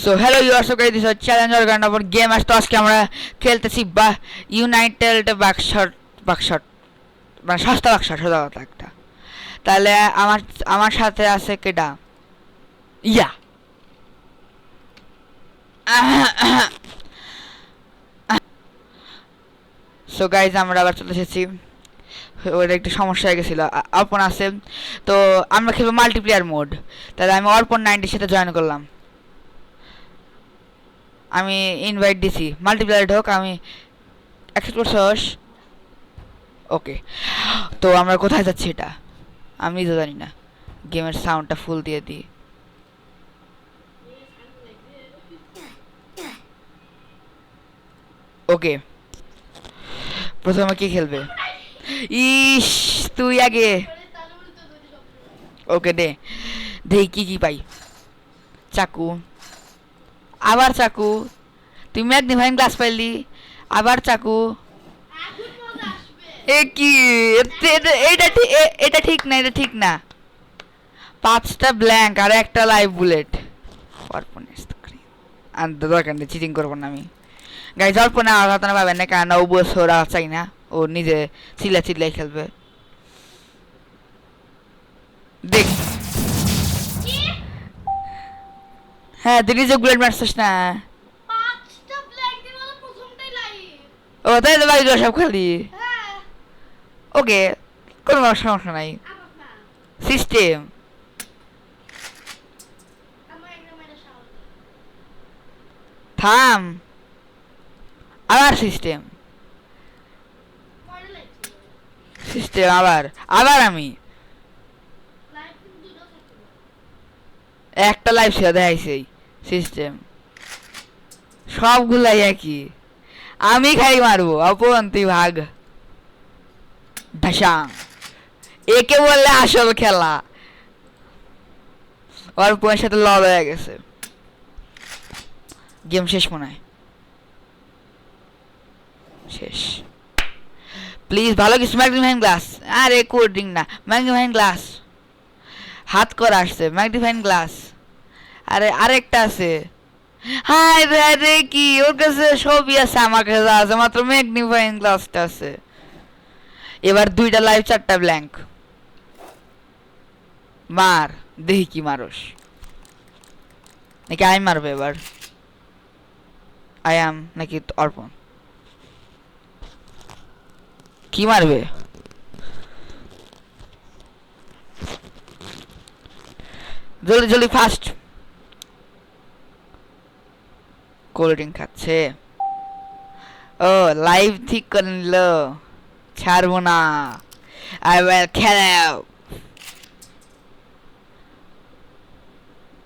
So hello yours, okay this challenge organ ওপর game আসতো। আজকে আমরা খেলতেছি বা ইউনাইটেড বাক্সট বাক্সট মানে সস্তা বাক্সট সোজা কথা একটা। তাহলে আমার আমার সাথে আছে কেডা? ইয়া সো গাইজ আমরা আবার চলে এসেছি। ওটা একটু সমস্যা হয়ে গেছিলো। অর্পণ আছে, তো আমরা খেলবো মাল্টিপ্লেয়ার মোড। তাহলে আমি অর্পণ 90-র সাথে জয়েন করলাম। আমি ইনভাইট দিছি, মাল্টিপ্লেয়ার ঢোক। আমি অ্যাকসেপ্ট করছস? ওকে, তো আমরা কোথায় যাচ্ছি এটা আমি তো জানি না। গেমের সাউন্ডটা ফুল দিয়ে দিই। ওকে, প্রথমে কি খেলবে? ইস, তুই আগে। ওকে দে, দেই কি কি পাই। চাকু, আবার চাকু। তুই ম্যাগনিফাইং গ্লাস পাইলি, আবার চাকু। এ কি? এটা ঠিক না, এটা ঠিক না। 5টা ব্ল্যাঙ্ক আর একটা লাইভ বুলেট। আর দরকার নেই, চিটিং করবো না আমি। গাইজ অল্প না আর হাতে পাবেন না, কারণ ও বসে ওরা চাই না, ও নিজে চিল্লাই খেলবে। দেখ, হ্যাঁ তুই নিজে বুলেট মারছিস না। ও তাই তো বাকি সব খালি। ওকে, কোনো সমস্যা নাই। সিস্টেম থাম, আবার সিস্টেম সিস্টেম আবার আবার আমি একটা লাইভ ছিল দেখাইছি। সিস্টেম সবগুলাই একই। আমি খাই মারবো, অপন তুই ভাগ। ঢাসাং, একে বললে আসল খেলা। অল্পের সাথে লড় হয়ে গেছে। গেম শেষ মনে হয়, শেষ। প্লিজ ভালো কিছু, ম্যাগনিফাইং গ্লাস। আরে কোল্ড ড্রিঙ্ক না, ম্যাগনিফাইং গ্লাস। হাত করা আসছে ম্যাগনিফাইং গ্লাস। আরে আরেকটা আছে। হাই রে, কি ওর কাছে সবই আছে, আমার কাছে আছে মাত্র ম্যাগনিফাইং গ্লাসটা আছে। এবার 2টা লাইভ 4টা ব্ল্যাঙ্ক। মার, দেখি কি মারস। নাকি আমি মারবে এবার? আই এম নাকি অর্পণ? কি মারবে? জলদি জলদি ফাস্ট। কোল্ড ড্রিঙ্ক খাচ্ছে। ও লাইভ ঠিক করে নিল, ছাড়বো না। এবার খেলাও।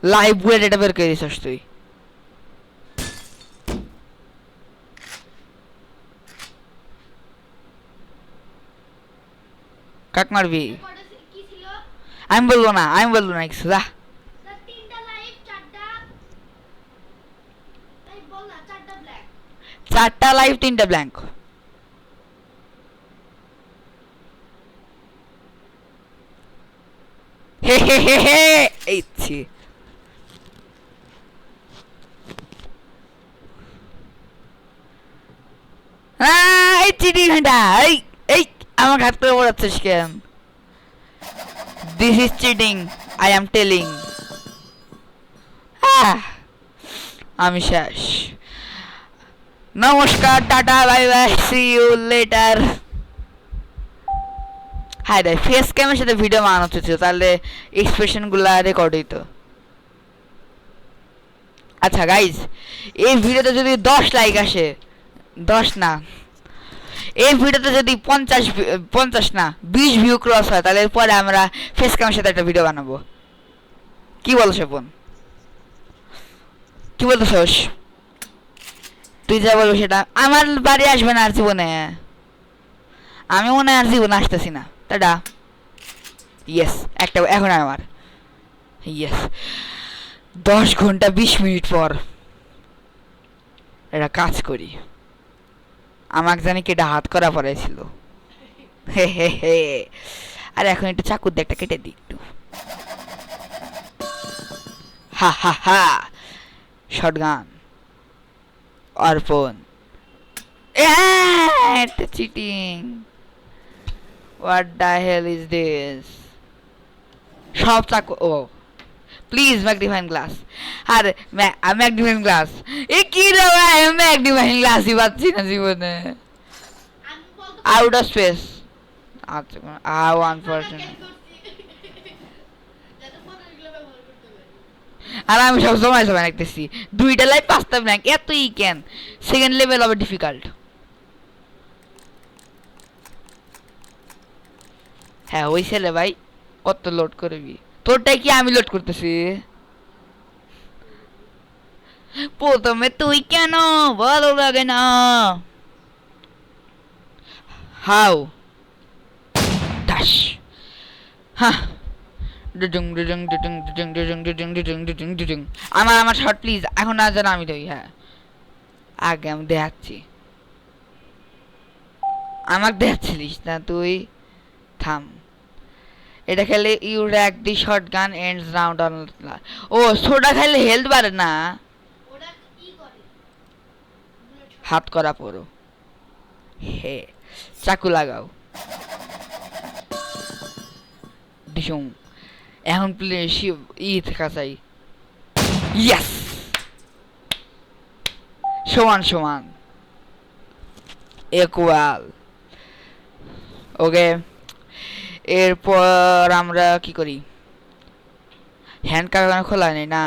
লাইভ বুলেট এটা বের করে দিছিস তুই। কাক মারবি? আমি বলবো না, আমি বলবো না কিছু। যা, 4টা লাইভ 3টা ব্ল্যাঙ্ক। হে হে হে হে, এইছি। এই চিটিং ঘন্টা, এই এই আমার হাত করে পড়াচ্ছিস কেন? This is cheating, I am telling. আমি শেষ। নমস্কার, টাটা, bye bye, see you later. Hi রে, ফেস ক্যামের সাথে ভিডিও বানানো হচ্ছে, তাহলে এক্সপ্রেশন গুলা রেকর্ড হইতো। আচ্ছা গাইজ, এই ভিডিওতে যদি 10 লাইক আসে, 10 না, এই ভিডিওতে যদি 50 না 20 ভিউ ক্রস হয়, তাহলে পরে আমরা ফেস ক্যামের সাথে একটা ভিডিও বানাবো। কি বলছ বোন? কি বলতেছস? তুই যা বলবি সেটা। আমার বাড়ি আসবে না আর জীবনে। আমি মনে হয় আর জীবনে আসতেছি না। টাটা। ইয়েস, একটা এখন আমার। ইয়েস, 10 ঘন্টা 20 মিনিট পর এটা কাজ করি। আমাকে জানি কেটে হাত করা পড়েছিল। হে হে হে। আর এখন একটু চাকুর দিয়ে একটা কেটে দিই একটু। হা হা হা, শটগান অর্পণ এটা cheating what the hell is this সব চাকু ও প্লিজ ম্যাগনিফাইং গ্লাস আর ম্যাগনিফাইং গ্লাস এ কি রে ভাই ম্যাগনিফাইং গ্লাসই পাচ্ছি না জীবনে আউট অফ স্পেস আচ্ছা হাউ আনফরচুনেট আর আমি সব সময় সময় রাখতেছি দুইটা লাইফ পাঁচটা ব্ল্যাঙ্ক এতই কেন সেকেন্ড লেভেল হবে ডিফিকাল্ট হ্যাঁ ওই ছেলে ভাই কত লোড করবি তোরটাই কি আমি লোড করতেছি প্রথমে তুই কেন ভালো লাগে না হাউ দাস হ্যাঁ আমার শর্ট প্লিজ এখন না যেন আমি দেই হ্যাঁ আগে আমি দেখাচ্ছি আমাকে দেখাচ্ছিলিস না তুই থাম এটা খেলে you rack the shotgun ends round on ও সোডা খেলে হেলথ বাড়ে না হাত করা পড়ো হে চাকু লাগাও ডিসুম এখন প্লে ই থাকা চাই ইয়েস সমান সমান ইকুয়াল ওকে এরপর আমরা কি করি হ্যান্ড কার খোলা নেই না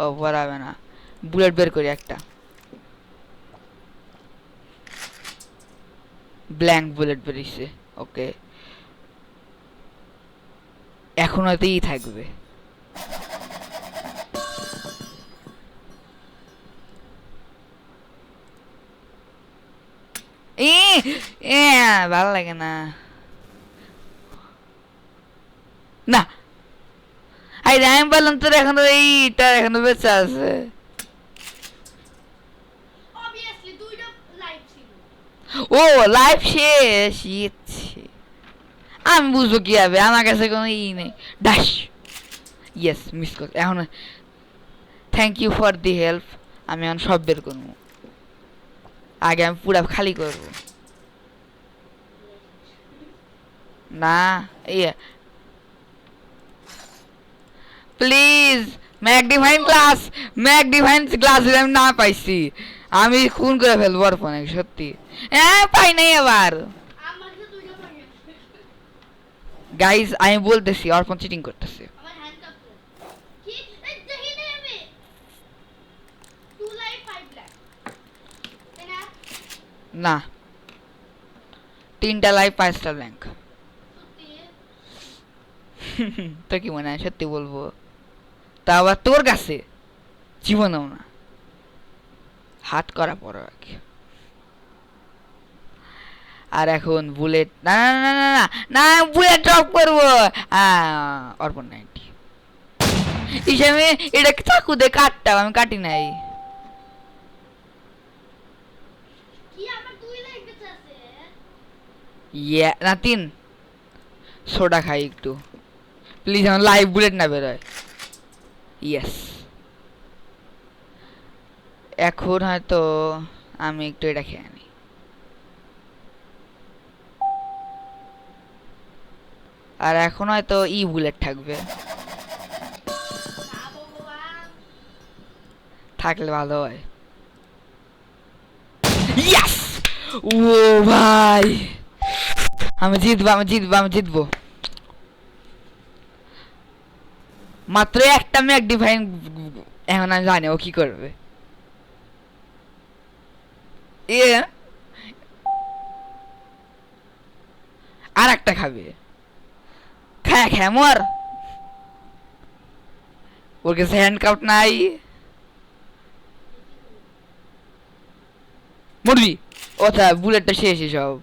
ও ভরাবে না বুলেট বের করি একটা ব্ল্যাঙ্ক বুলেট বেরিয়েছে ওকে এখন হয়তো ই থাকবে ভালো লাগে না না আরে আমি বললাম তোর এখনো এইটা এখনো বেঁচে আছে ও লাইফ শেষ ইচ্ছে আমি বুঝবো কি হবে আমার কাছে কোনো ই নেই ডাস ইয়েস মিস কর এখন thank you for the help আমি এখন সব বের করবো আগে আমি পুরা খালি করবো না ইয়ে প্লিজ ম্যাগনিফাইং গ্লাস আমি না পাইছি আমি খুন করে ফেলবো অর্পণে সত্যি হ্যাঁ পাই নাই আবার গাইজ আমি বলতেছি অর্পণ চিটিং করতেছে না 3টা লাইফ 5টা ব্ল্যাঙ্ক তো কি মনে হয় সত্যি বলবো তা আবার তোর কাছে জীবনেও না হাত করা পড়ো আগে আর এখন বুলেট না না না না না বুলেট ড্রপ করবো অর্পণ 90 হিসাবে এটা চাকু দিয়ে কাটতাম আমি কাটি নাই ইয়া না 3 সোডা খাই একটু প্লিজ আমার লাইভ বুলেট না বেরোয় ইয়েস এখন হয়তো আমি একটু এটা খেয়ে আনি আর এখন হয়তো ই বুলেট থাকবে থাকলে ভালো হয় ইয়েস ও ভাই আমি জিতবো মাত্র একটা ম্যাগনিফাইং এখন আমি জানি ও কি করবে আর একটা খাবে খায় মর ওর কাছে হ্যান্ড কাপ নাই মরবি ওটা বুলেটটা শেষ সব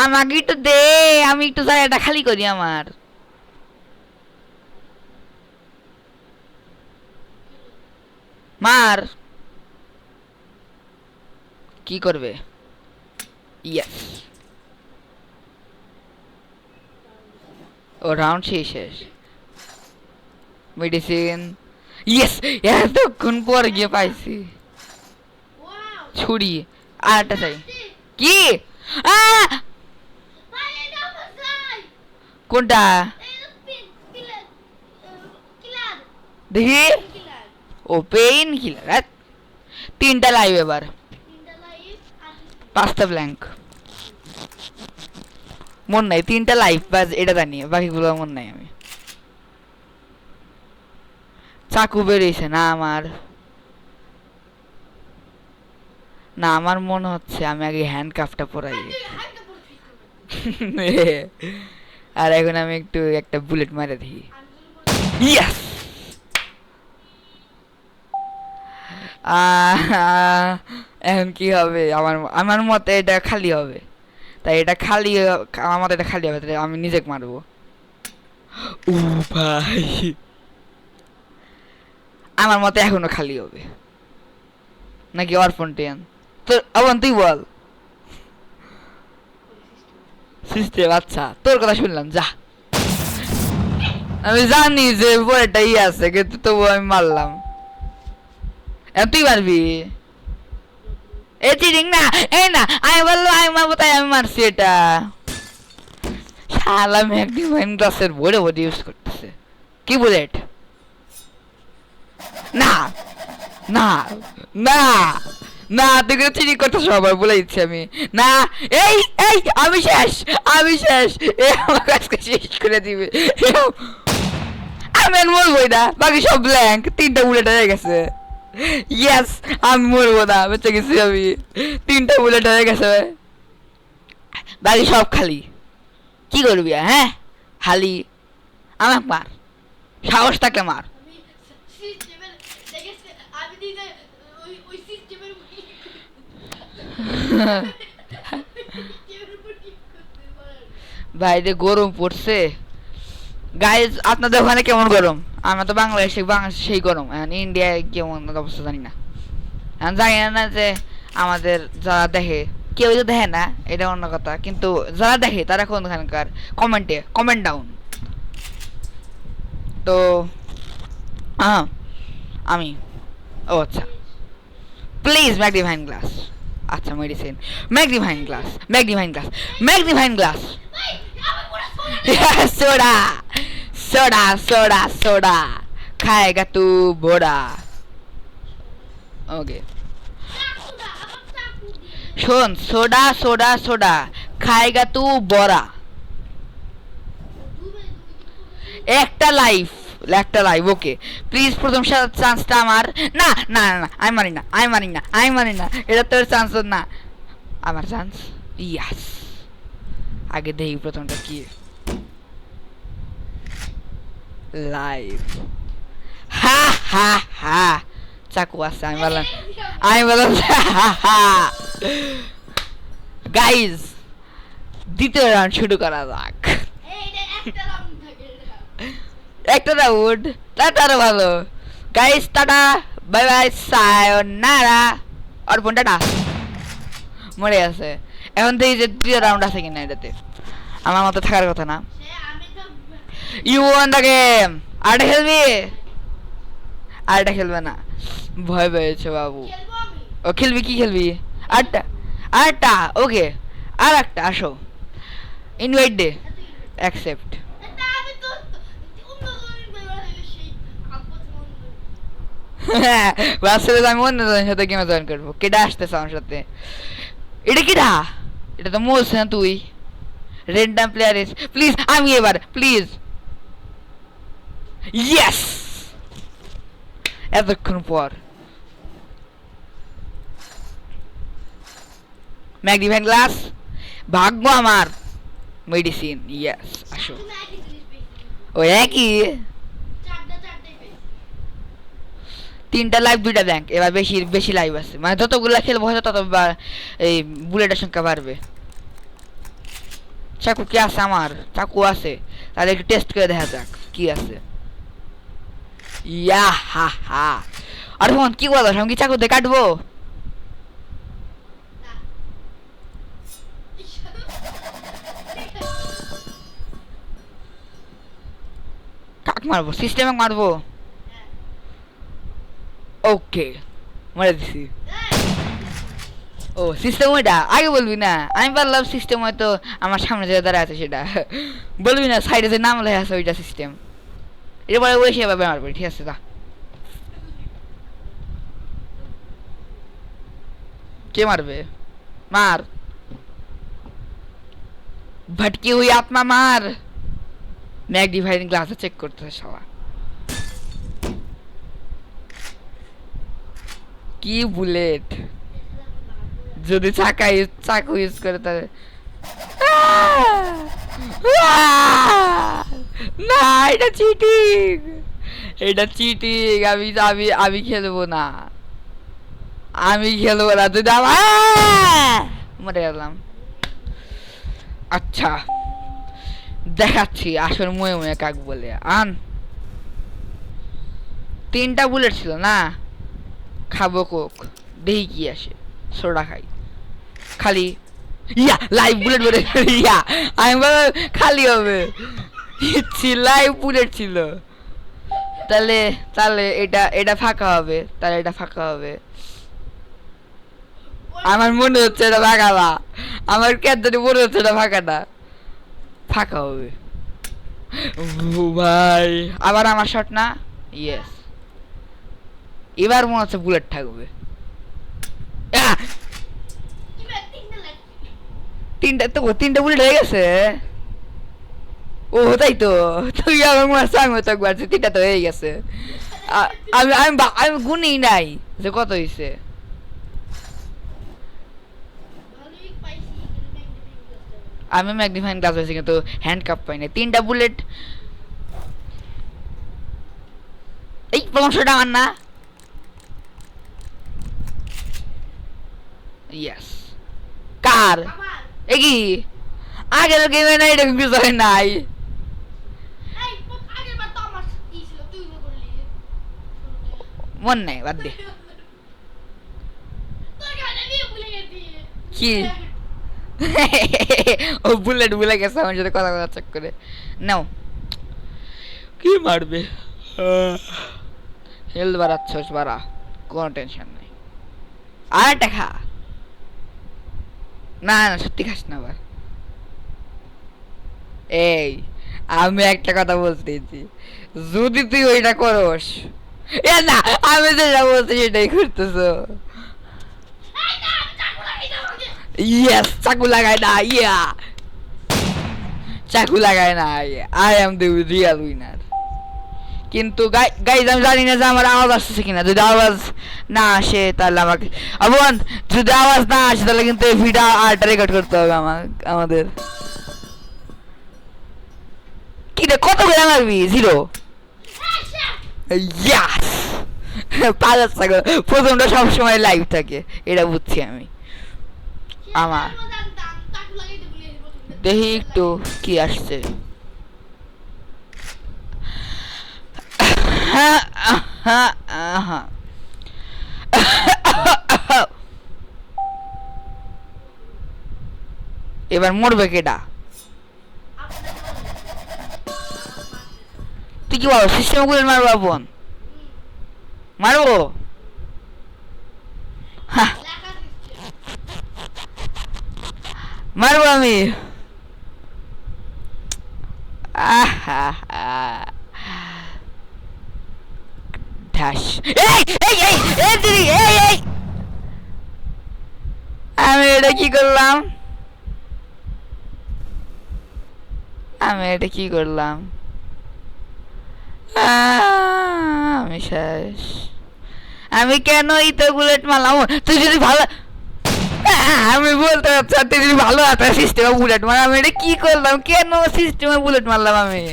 আমাকে একটু দে আমি একটু জায়গাটা খালি করি আমার মার কি করবে? ইয়েস, ও রাউন্ড শেষ। মেডিসিন, ইয়েস, এতক্ষণ পর গিয়ে পাইছি। ছুরি, আর একটা চাই। কি? কোনটা দেখি? ও পেইন কিলার। 3টা লাইভ, এবার 5টা ব্ল্যাঙ্ক। মন নাই, 3টা লাইভ বাস, এটা জানি, বাকিগুলো মন নাই। আমি চাকু বেরিয়েছে না আমার, না আমার মনে হচ্ছে আমি আগে হ্যান্ডকাফটা পরাই। আর এখন আমি একটা বুলেট মারে দিই। ইয়েস, এখন কি হবে? আমার আমার মতে এটা খালি হবে, তাই এটা খালি, আমার মতে এটা খালি হবে, তাই আমি নিজেকে মারবো। ও ভাই, আমার মতে এখনো খালি হবে নাকি অর্পণ টেন? তোর আবার তুই বল সিস্টেম। আচ্ছা, তোর কথা শুনলাম, যা। আমি জানি যে পরেরটা ই আছে, কিন্তু তবু আমি মারলাম। তুই মারবি? এ চিটিং না, এই না, আমি বললো আমি মারবো, তাই আমি মারছি এটা। শালা ম্যাগনিফাইং গ্লাসের বড় বড় ইউজ করতেছে। কি বুলেট? না না না না, তুই কিন্তু চিটিং করতেছ, আবার বলে দিচ্ছি আমি। না, এই এই আমি শেষ, আমি শেষ। এ আমার কাজকে শেষ করে দিবে। আমি আর মরবই না, বাকি সব ব্ল্যাঙ্ক। 3টা বুলেট হয়ে গেছে। ইয়েস, আমি মরবো না, বেঁচে গেছি আমি। 3টা বুলেট হয়ে গেছে, বাকি সব খালি। কি করবি? হ্যাঁ, খালি আমাকে মার, সাহস থাকলে মার। বাইরে গরম পড়ছে গাইজ, আপনাদের ওখানে কেমন গরম? আমরা তো বাংলাদেশে, সেই গরম। এখন ইন্ডিয়ায় কেমন অবস্থা জানি না। এখন জানি না যে আমাদের যারা দেখে, কেউ তো দেখে না, এটা অন্য কথা, কিন্তু যারা দেখে তারা কোনখানকার কমেন্ট ডাউন। তো আমি, ও আচ্ছা, প্লিজ ম্যাগনিফাইং গ্লাস। আচ্ছা, medicine, magnifying glass, magnifying glass, magnifying glass. Soda soda soda soda खाएगा तू बोरा। ओके, শোন, সোডা সোডা সোডা খাएगा तू बोरा। একটা লাইফ, ওকে প্লিজ প্রথম চান্সটা আমার। না না না, আমি মারি না, আমি মারি না, আমি মারি না, এটা তোর চান্স না, আমার চান্স। ইয়াস, আগে দেখি প্রথমটা কি। লাইভ, হা হা হা, চাকু আছে, আমি বললাম গাইজ, দ্বিতীয় রাউন্ড শুরু করা যাক। একটা রাউন্ড, টাটা, ভালো গাইজ, টাটা, বাই বাই, সায়োনারা। অর্পণ টাটা, মরে আছে। এখন দেখি যে তৃতীয় রাউন্ড আছে কিনা এটাতে। আমার মতো থাকার কথা না। You won the game. আরেকটা খেলবি? আরেকটা খেলবে না, ভয় পেয়েছে বাবু। ও খেলবি? কি খেলবি? আরেকটা, ওকে, আর একটা, আসো, ইনভাইট দে, অ্যাকসেপ্ট। আমি অন্যজনের সাথে গেমে জয়েন করবো। কেডা আসতেছে আমার সাথে? এটা কিডা? এটা তো মোস না তুই। র্যান্ডম প্লেয়ার ইস, প্লিজ, আমি এবার, প্লিজ। ইয়েস, এতক্ষণ পর ম্যাগনিফাইং গ্লাস, ভাগ্য আমার। মেডিসিন, ইয়েস, আসো। ও একই, 3টা লাইভ, 2টা ব্যাংক। এবার বেশি লাইভ আছে, মানে যতগুলা খেলবো হয়তো তত এই বুলেটের সংখ্যা বাড়বে। চাকু কি আছে? আমার চাকু আছে, তাহলে একটু টেস্ট করে দেখা যাক কি আছে। ইয়া হা হা, আর ফোন কি বলো, আমি কি চাকুতে কাটবো? মারবো, সিস্টেমে মারবো। ওকে, মারে দিছি। ও সিস্টেম ওইটা আগে বলবি না, আমি বললাম সিস্টেম হয়তো আমার সামনে যে দাঁড়া আছে সেটা বলবি না, সাইডে যে নাম লেখা আছে ওইটা সিস্টেম। এরপরে ওই সেভাবে মারবো, ঠিক আছে? যা, কে মারবে? মার, भटकी हुई आत्मा मार। मैग्नीफाइंग ग्लास चेक करते है शाला की बुलेट যদি চাকু ইউজ করে তাহলে না, এটা চিটিং, এটা চিটিং। আমি আমি আমি খেলবো না, আমি খেলবো না। তুই মরে গেলাম। আচ্ছা দেখাচ্ছি আসল ময়ে ময়ে কাক বলে। আন, 3টা বুলেট ছিল না, খাবো কোক, দেখি কি আসে। সোডা খাই খালি, ইয়া লাইভ বুলেট বলে, ইয়া আমি বলো খালি হবে, লাইভ বুলেট ছিল। তাহলে তাহলে এটা এটা ফাঁকা হবে, তাহলে এটা ফাঁকা হবে। আমার মনে হচ্ছে এটা ফাঁকা না, আমার কেন মনে হচ্ছে এটা ফাঁকা না, ফাঁকা হবে। ভাই আবার আমার শট না, ইয়েস, এবার মনে হচ্ছে বুলেট থাকবে। তিনটা বুলেট হয়ে গেছে। ও তাই তো, তুই আমার মনে হচ্ছে আমি তো একবার 3টা তো হয়ে গেছে। আমি আমি আমি গুনেই নাই যে কত হয়েছে। আমি ম্যাগনিফাইং গ্লাস হয়েছে কিন্তু হ্যান্ড কাপ পাই না। 3টা বুলেট, এই প্রমোশনটা আমার না। ইয়েস, কার এগি আগের গেমে নাই, এটা কিছু হয় নাই। মন নাই, বাদ দে। কি ও বুলেট ভুলে গেছে আমার সাথে কথা কথা চেক করে নাও। কি মারবে, হেলথ বাড়াচ্ছস বাড়া, কোনো টেনশন নাই। আর একটা খা, না না সত্যি খাস না আবার। এই আমি একটা কথা বলতেছি, যদি তুই ওইটা করস, এ না আমি যেটা বলছি সেটাই করতেছো। ইয়েস, চাকু লাগায় না, ইয়া চাকু লাগায় না। I am the real winner. কিন্তু গাইজ আমি জানি না যে আমার আওয়াজ আসছে কিনা। যদি আওয়াজ না আসে তাহলে আমাকে আবন, যদি আওয়াজ না আসে তাহলে কিন্তু এই ভিডিও আরটা রেকর্ড করতে হবে আমাদের। কি রে, কত করে মারবি? 0। ইয়াস, পাঁচ ছাগল প্রথমটা সবসময় লাইভ থাকে, এটা বুঝছি আমি। আমার দেখি একটু কি আসছে। এবার মরবে কেডা? তুই কি বলো, সিস্টেম গুলো মারবো? বোন মারবো, মারবো আমি। আমি এটা কি করলাম, আমি এটা কি করলাম? আমি শেষ। আমি কেন ইতো বুলেট মারলাম? তুই যদি ভালো, আমি বলতে চাচ্ছি তুই যদি ভালো একটা সিস্টেমে বুলেট মার, আমি এটা কি করলাম? কেন সিস্টেমে বুলেট মারলাম আমি?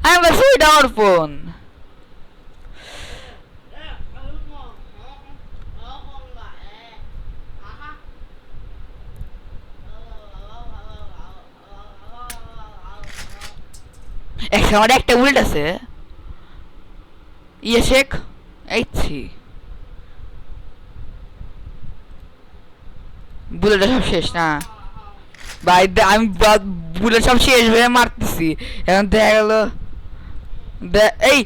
আমি বলছি ওইটা অর্পণ। আমার একটা বুলেট আছে, ইয়ে শেখ এইছি, বুলেট সব শেষ না ভাই। আমি বুলেট সব শেষ হয়ে মারতেছি, এখন দেখা গেল এই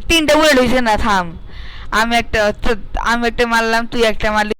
তিনটা বুলেট হয়েছে না, থাম। আমি একটা মারলাম, তুই একটা মারলি।